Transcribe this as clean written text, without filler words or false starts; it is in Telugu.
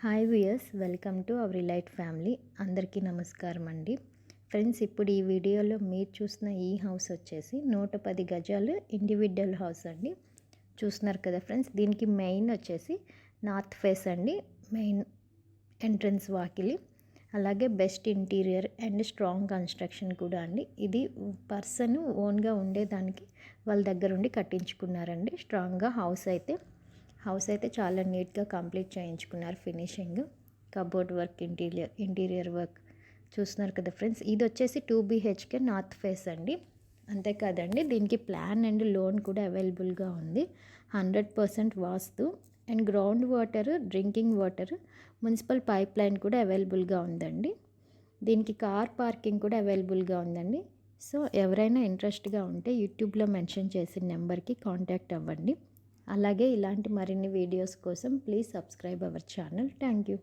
Hi viewers, welcome to our relight family. అందరికీ నమస్కారం అండి. ఫ్రెండ్స్, ఇప్పుడు ఈ వీడియోలో మీరు చూసిన ఈ హౌస్ వచ్చేసి 110 గజాలు ఇండివిడ్యువల్ హౌస్ అండి. చూస్తున్నారు కదా ఫ్రెండ్స్, దీనికి మెయిన్ వచ్చేసి నార్త్ ఫేస్ అండి. మెయిన్ ఎంట్రన్స్ వాకిలి, అలాగే best interior and strong construction కూడా అండి. ఇది పర్సన్ ఓన్గా ఉండేదానికి వాళ్ళ దగ్గర ఉండి కట్టించుకున్నారండి. స్ట్రాంగ్గా హౌస్ అయితే చాలా నీట్గా కంప్లీట్ చేయించుకున్నారు. Finishing, cupboard work, interior work చూస్తున్నారు కదా ఫ్రెండ్స్. ఇది వచ్చేసి 2 BHK నార్త్ ఫేస్ అండి. అంతేకాదండి, దీనికి ప్లాన్ అండ్ లోన్ కూడా అవైలబుల్గా ఉంది. 100% vastu and ground water, drinking water, municipal pipeline కూడా అవైలబుల్గా ఉందండి. దీనికి కార్ పార్కింగ్ కూడా అవైలబుల్గా ఉందండి. సో ఎవరైనా ఇంట్రెస్ట్గా ఉంటే యూట్యూబ్లో మెన్షన్ చేసిన నెంబర్కి కాంటాక్ట్ అవ్వండి. అలాగే ఇలాంటి మరిన్ని వీడియోస్ కోసం please subscribe our channel. Thank you.